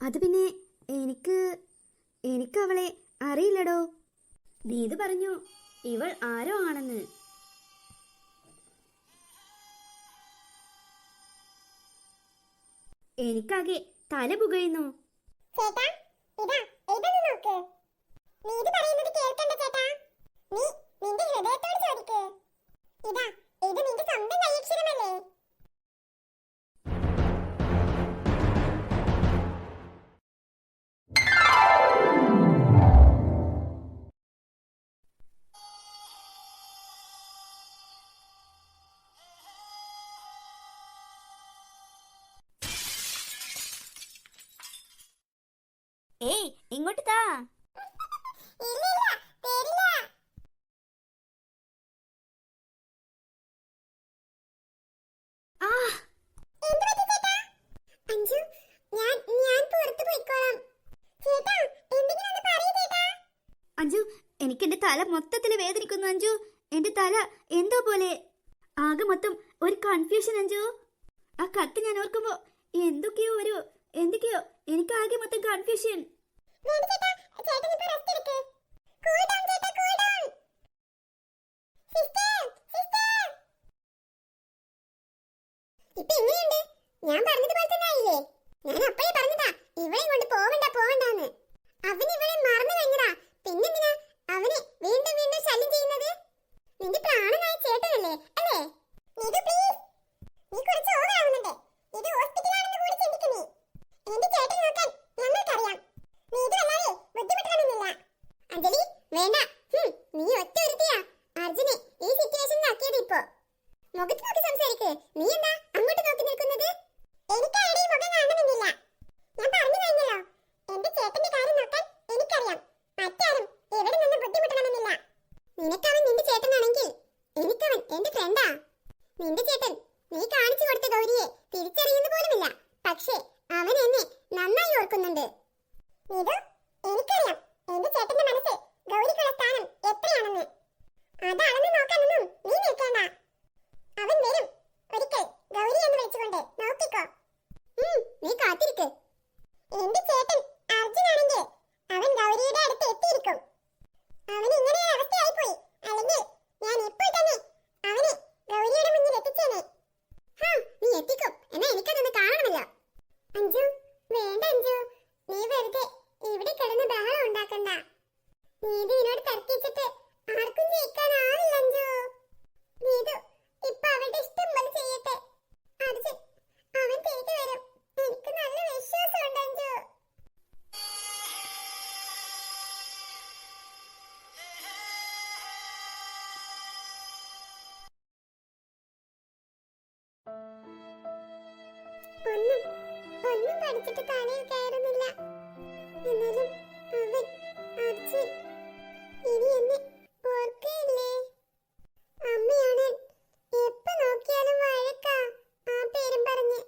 അത് പിന്നെ എനിക്ക് എനിക്ക് അവളെ അറിയില്ലടോ. നീതു പറഞ്ഞു ഇവൾ ആരോ ആണെന്ന്. എനിക്കാകെ തല പുകയുന്നു. ചേട്ടാ ഇതാ ഇതൊന്ന് നോക്ക്. നീതു പറയുന്നത് കേൾക്കണ്ട ചേട്ടാ. നീ നിന്റെ ഹൃദയത്തോട് ചോദിക്ക്. ഇതാ ഇത് നിന്റെ സ്വന്തം കൈയക്ഷരമല്ലേ? ഏയ് ഇങ്ങോട്ട് താ. ഇല്ലില്ല തരില്ല. ആ എന്ത് പറ്റി ചേട്ടാ? അഞ്ജു ഞാൻ പുറത്ത് പോയിക്കോളാം. ചേട്ടാ എന്തെങ്കിലും ഒന്ന് പറയൂ ചേട്ടാ. അഞ്ജു, എനിക്ക് എന്റെ തല മൊത്തത്തിൽ വേദനിക്കുന്നു അഞ്ജു. എന്റെ തല എന്തോ പോലെ, ആകെ മൊത്തം ഒരു കൺഫ്യൂഷൻ അഞ്ജു. ആ കത്ത് ഞാൻ ഓർക്കുമ്പോ എന്തൊക്കെയോ എനിക്ക് ആകെ മൊത്തം കൺഫ്യൂഷൻ. വേണ്ട ചേട്ടാ, ചേട്ടൻ ഇപ്പോ റെസ്റ്റ് എടുക്ക്. കൂൾ ഡൗൺ ചേട്ടാ, കൂൾ ഡൗൺ. സിസ്റ്റർ സിസ്റ്റർ, ഇപ്പൊ എങ്ങനെയുണ്ട്? ഞാൻ പറഞ്ഞതുപോലെ തന്നെ ആയില്ലേ? ഞാൻ അപ്പഴേ പറഞ്ഞതാ ഇവളെ കൊണ്ട് പോവണ്ടാന്ന്. അവൻ ഇവളെ മറന്നു കഴിഞ്ഞതാ. പിന്നെന്തിനാ അവനെ വീണ്ടും വീണ്ടും ശല്യം ചെയ്യുന്നത്? നിന്റെ പ്രാണനായ ചേട്ടനല്ലേ അല്ലേ? നീതു പ്ലീസ്, നീ കുറച്ച് ഓവർ ആവുന്നുണ്ട്. ഇത് ഹോസ്പിറ്റലാണെന്ന് കൂടി ചിന്തിക്കുന്നേ. എന്റെ ചേട്ടൻ നോക്കാൻ ഞങ്ങൾക്കറിയാം. നീതു അല്ലാതെ ബുദ്ധിമുട്ടണമെന്നില്ല. അഞ്ജലി വേണ്ട. നീ ഒറ്റ ഒരുത്തിയാ അർജുനെ ഈ സിറ്റുവേഷനിലാക്കിയത്. ഇപ്പോ മുഖത്ത് നോക്കി സംസാരിക്ക്. നീ എന്താ അങ്ങോട്ട് നോക്കി നിൽക്കുന്നത്? എനിക്ക് ആരുടെയും മുഖം കാണണമെന്നില്ല. ഞാൻ പറഞ്ഞു കഴിഞ്ഞല്ലോ, എന്റെ ചേട്ടന്റെ കാര്യം നോക്കാൻ എനിക്കറിയാം. മറ്റാരും എവിടെ നിന്ന് ബുദ്ധിമുട്ടണമെന്നില്ല. നിനക്കവൻ നിന്റെ ചേട്ടനാണെങ്കിൽ എനിക്കവൻ എന്റെ ഫ്രണ്ടാ. നിന്റെ ചേട്ടൻ നീ കാണിച്ചു കൊടുത്ത ഗൗരിയെ തിരിച്ചറിയുന്ന പോലുമില്ല. പക്ഷേ അവൻ എന്നെ നന്നായി ഓർക്കുന്നുണ്ട്. നീതു, എനിക്കറിയാം എന്റെ ചേട്ടന്റെ മനസ്സിൽ ഗൗരിക്കുള്ള സ്ഥാനം എത്രയാണെന്ന്. അതാണെന്ന് നോക്കാനൊന്നും നീ നിൽക്കേണ്ട. അവൻ വരും ഒരിക്കൽ, ഗൗരി എന്ന് വിളിച്ചുകൊണ്ട്. നോക്കിക്കോ. നീ കാത്തിരിക്ക്. എന്റെ ചേട്ടൻ അർജുനാണെങ്കിൽ അവൻ ഗൗരിയുടെ അടുത്ത് എത്തിയിരിക്കും. അവന് ഇങ്ങനെ ഒരു അവസ്ഥയായിപ്പോയി. അല്ലെങ്കിൽ ഞാൻ ഇപ്പോൾ തന്നെ അവനെ ഗൗരിയുടെ മുന്നിൽ എത്തിച്ചേനെ. നീ എത്തിക്കും. എന്നാ എനിക്കതൊന്ന് കാണണമല്ലോ. അഞ്ജു വേണ്ട അഞ്ജു, നീ വെറുതെ ഇവിടെ കിടന്ന് ബഹളം ഉണ്ടാക്കണ്ട. നീതുവിനോട് തർക്കിച്ചിട്ട് ആർക്കും ജയിക്കാനാവില്ല അഞ്ജു. നീതു ഇപ്പൊ അവളുടെ ഇഷ്ടം പോലെ ചെയ്യട്ടെ. അർജുൻ അവൻ തിരികെ വരും. എനിക്ക് നല്ല വിശ്വാസമുണ്ട് അഞ്ജു. ഒന്നും പഠിച്ചിട്ട് തലയിൽ കയറുന്നില്ല. എന്നാലും അവൻ അർജുൻ ഇനി എന്നെ ഓർക്കയില്ലേ? അമ്മയാണ് എപ്പോ നോക്കിയാലും വഴക്കാ ആ പേരും പറഞ്ഞ്.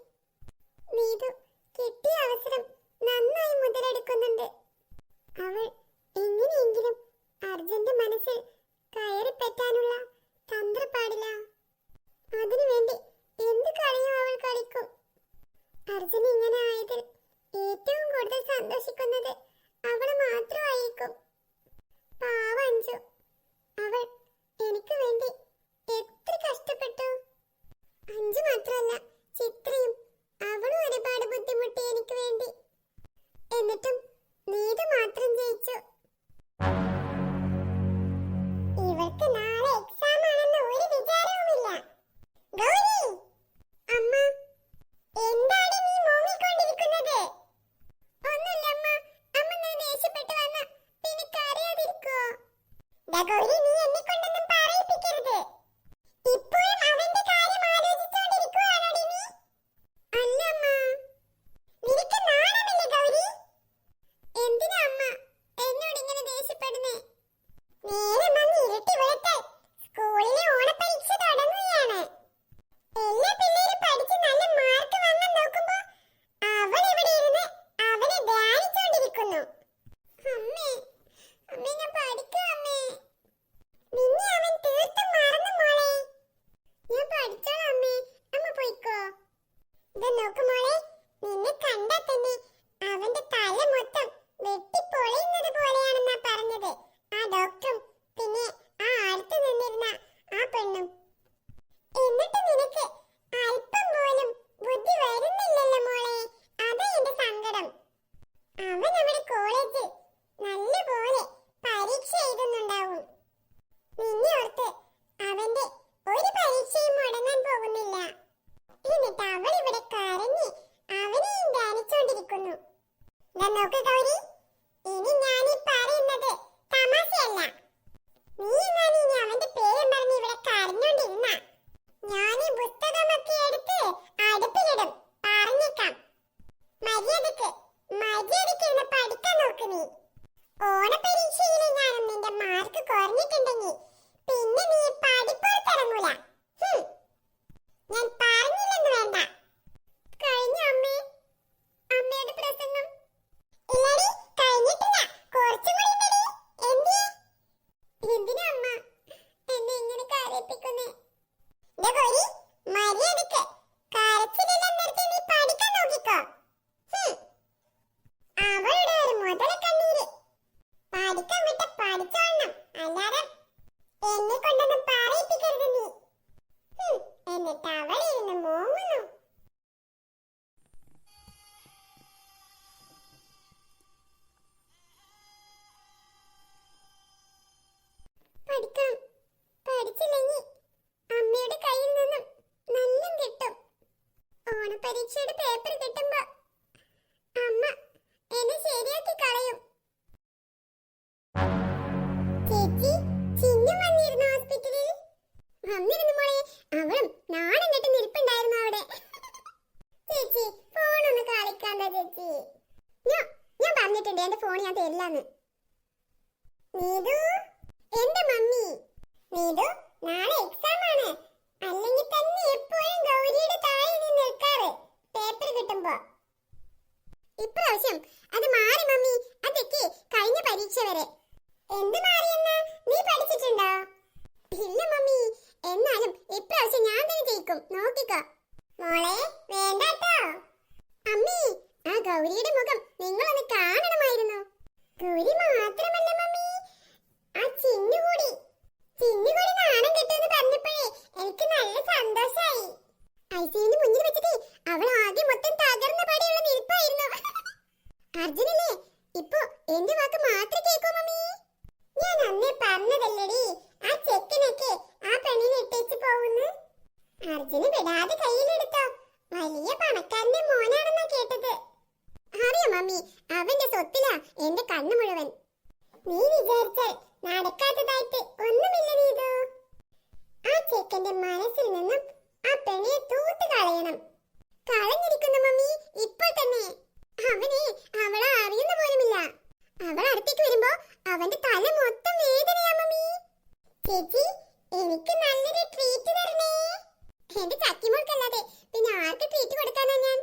നീതു കിട്ടിയ അവസരം നന്നായി മുതലെടുക്കുന്നുണ്ട്. അവൾ എങ്ങനെയെങ്കിലും അർജുന്റെ മനസ്സിൽ കയറിപ്പറ്റാനുള്ള തന്ത്രപ്പാടില്ല. അതിനുവേണ്ടി എന്ത് കളിയും അവൾ കളിക്കും. അർജുൻ ഇങ്ങനെ ആയതിൽ ഏറ്റവും കൂടുതൽ സന്തോഷിക്കുന്നത് അവൾ മാത്രമായിരിക്കും. പാവ അഞ്ജു, അവൾ എനിക്ക് വേണ്ടി എത്ര കഷ്ടപ്പെട്ടു. അഞ്ജു മാത്രമല്ല, ചിത്രയും അവളും ഒരുപാട് ബുദ്ധിമുട്ടി എനിക്ക് വേണ്ടി. എന്നിട്ടും നീതു മാത്രം ജയിച്ചു. ഇവൾക്ക് നാളെ എക്സാം ആണെന്ന് ഒരു വിചാരവുമില്ല. ഗൗരി അമ്മ, എന്താണ് നീ മൂങ്ങിക്കൊണ്ടിരിക്കുന്നത്? ഒന്നുമില്ല അമ്മ. അമ്മ നീ ദേഷ്യപ്പെട്ട് വന്ന പിന്നെ കരയാതിരിക്കോ? ഗൗരി, നീ എന്നെ കൊണ്ടൊന്നും പറയിപ്പിക്കരുത്. ഇപ്പോഴും അവന്റെ കാര്യം ആലോചിച്ചുകൊണ്ടിരിക്കുകയാണോടി നീ? അല്ല അമ്മ. നിനക്ക് നാണമില്ലേ ഗൗരി? എന്തിനാ അമ്മ എന്നോട് ഇങ്ങനെ ദേഷ്യപ്പെടുന്നേ? നേരം വന്ന് ഇരുട്ടി വെളുത്താൽ സ്കൂളിലെ ഓണപരീക്ഷ തുടങ്ങുകയാണ്. എല്ലാ പിള്ളേരും പഠിച്ച് നല്ല മാർക്ക് വാങ്ങാൻ നോക്കുമ്പോ അവൾ ഇവിടെ ഇരുന്ന് അവനെ ധ്യാനിച്ചുകൊണ്ടിരിക്കുന്നു. അമ്മേ അമ്മേ, ഞാൻ പഠിക്കാം അമ്മേ. നിന്നെ അവൻ തീർത്തും മറന്നു മോളെ. ഞാൻ പഠിച്ചോളാം അമ്മേ. അമ്മ പോയിക്കോ. ഇതാ നോക്ക് മോളെ, നിന്നെ കണ്ടാ തന്നെ അവന്റെ തല മൊത്തം വെട്ടിപ്പൊളിയുന്നത് പോലെയാണെന്നാ പറഞ്ഞത് ആ ഡോക്ടറും പിന്നെ ആ അടുത്ത് നിന്നിരുന്ന ആ പെണ്ണും. എന്നിട്ട് നിനക്ക് അല്പം പോലും ബുദ്ധി വരുന്നില്ലല്ലോ മോളെ. അതാ എന്റെ സങ്കടം. അവൻ നമ്മുടെ കോളേജിൽ നല്ലപോലെ പരീക്ഷ എഴുതുന്നുണ്ടാവും. നിന്നെ ഓർത്ത് അവന്റെ ഒരു പരീക്ഷയും മുടങ്ങാൻ പോകുന്നില്ല. എന്നിട്ട് അവൾ ഇവിടെ കരഞ്ഞ് അവനെയും ധ്യാനിച്ചോണ്ടിരിക്കുന്നു. നോക്ക് ഗൗരി, ഇനി ഞാനീ പറയുന്നത് തമാശയല്ല. നീ എങ്ങാനും ഇനി അവന്റെ പേരും പറഞ്ഞ് ഇവിടെ കരഞ്ഞോണ്ടിരുന്ന ഞാൻ ഈ പുസ്തകമൊക്കെ എടുത്ത് അടുപ്പിലിടും. പറഞ്ഞേക്കാം. മര്യാദക്ക് ഇരുന്ന് പഠിക്കാൻ നോക്ക് നീ. ഓണപരീക്ഷയിൽ ഞാനും നിന്റെ മാർക്ക് കുറഞ്ഞിട്ടുണ്ടെങ്കിൽ പിന്നെ നീ പഠിപ്പുറത്തിറങ്ങൂല. ഞാൻ പറഞ്ഞില്ലെന്ന് വേണ്ട. കഴിഞ്ഞ അമ്മേ, അമ്മയുടെ പ്രസംഗം ഇല്ലടി, കഴിഞ്ഞിട്ടില്ല. കുറച്ചും കൂടി ഉണ്ടെടി. എന്തിനാ അമ്മ എന്നെ ഇങ്ങനെ കരയിപ്പിക്കുന്നേ? ഗൗരി, മര്യാദക്ക് കരച്ചിലെല്ലാം നിർത്തി നീ പഠിക്കാൻ നോക്കിക്കോ. അവളുടെ ഒരു മുതല കണ്ണീര്. പഠിക്കാൻ വിട്ട പഠിച്ചോളണം, അല്ലാതെ എന്നെ കൊണ്ടൊന്നും പറയിപ്പിക്കരുത് നീ. എന്നിട്ട് അവളിരുന്ന് മോങ്ങുന്നു. പഠിക്കാം. പഠിച്ചില്ലെങ്കിൽ അമ്മയുടെ കയ്യിൽ നിന്നും നല്ല കിട്ടും. ഓണപരീക്ഷയുടെ പേപ്പർ കിട്ടുമ്പോ അമ്മ എന്നെ ശരിയാക്കി കളയും. ചേച്ചി, ചിന്നും വന്നിരുന്നു ഹോസ്പിറ്റലിൽ. വന്നിരുന്നു മോളെ. അവളും നാണം കെട്ട് നിൽപ്പുണ്ടായിരുന്നു അവിടെ. ചേച്ചി, ഫോണൊന്ന് കളിക്കാണ്ട ചേച്ചി. ഞാൻ പറഞ്ഞിട്ടുണ്ട് എന്റെ ഫോൺ ഞാൻ തരില്ലാന്ന്. നീതു, എന്റെ മമ്മി. നീതു, നാളെ എക്സാം ആണ്. അല്ലെങ്കിൽ തന്നെ എപ്പോഴും ഗൗരിയുടെ താഴെ നീ നിൽക്കാറ് പേപ്പർ കിട്ടുമ്പോ. ഇപ്രാവശ്യം അത് മാറി മമ്മി. അതൊക്കെ കഴിഞ്ഞ പരീക്ഷ വരെ. എന്ത് മാറിയെന്ന നീ പഠിച്ചിട്ടുണ്ടോ? ഇല്ല മമ്മി. എന്നാലും ഇപ്രാവശ്യം ഞാൻ തന്നെ ജയിക്കും, നോക്കിക്കോ. മോളെ വേണ്ടാട്ടോ. അമ്മി, ആ ഗൗരിയുടെ മുഖം നിങ്ങളൊന്ന് കാണണമായിരുന്നു. ഗൗരി മാത്രമല്ല മമ്മി, ആ ചിന്നുകൂടി നാണം കെട്ടെന്ന് പറഞ്ഞപ്പോഴേ എനിക്ക് നല്ല സന്തോഷായി. ഐസിയുവിന്റെ മുന്നിൽ വെച്ചിട്ട് അവൾ ആദ്യം മൊത്തം തകർന്ന പടിയുള്ള നിൽപ്പായിരുന്നു. അർജുനല്ലേ, ഇപ്പൊ എന്റെ വാക്ക് മാത്രം കേൾക്കൂ മമ്മി. ഞാൻ അന്നേ പറഞ്ഞതല്ലേടി, ആ ചെക്കനൊക്കെ ആ പെണ്ണിനെ ഇട്ടേച്ച് പോകുന്നു. അർജുന് വിടാതെ കയ്യിലെടുത്തോ. വലിയ പണക്കാരന്റെ മോനാണെന്നാ കേട്ടത്. അറിയാം മമ്മി, അവന്റെ സ്വത്തിലാ എന്റെ കണ്ണു മുഴുവൻ. നീ വിചാരിച്ചാൽ നടക്കാത്തതായിട്ട് ഒന്നുമില്ല നീതു. ആ ചെക്കന്റെ മനസ്സിൽ നിന്നും ആ പെണ്ണിനെ തൂത്ത് കളയണം. കളഞ്ഞിരിക്കുന്നു മമ്മി ഇപ്പോൾ തന്നെ. അവനെ അവളെ അറിയുന്ന പോലുമില്ല. അവൾ അടുത്തേക്ക് വരുമ്പോ അവന്റെ തല മൊത്തം വേദനയാ മമ്മി. ചേച്ചി, എനിക്ക് നല്ലൊരു ട്രീറ്റ് തരണേ. എന്റെ ചക്കിമോൾക്കല്ലാതെ പിന്നെ ആർക്ക് ട്രീറ്റ് കൊടുക്കാനാ ഞാൻ?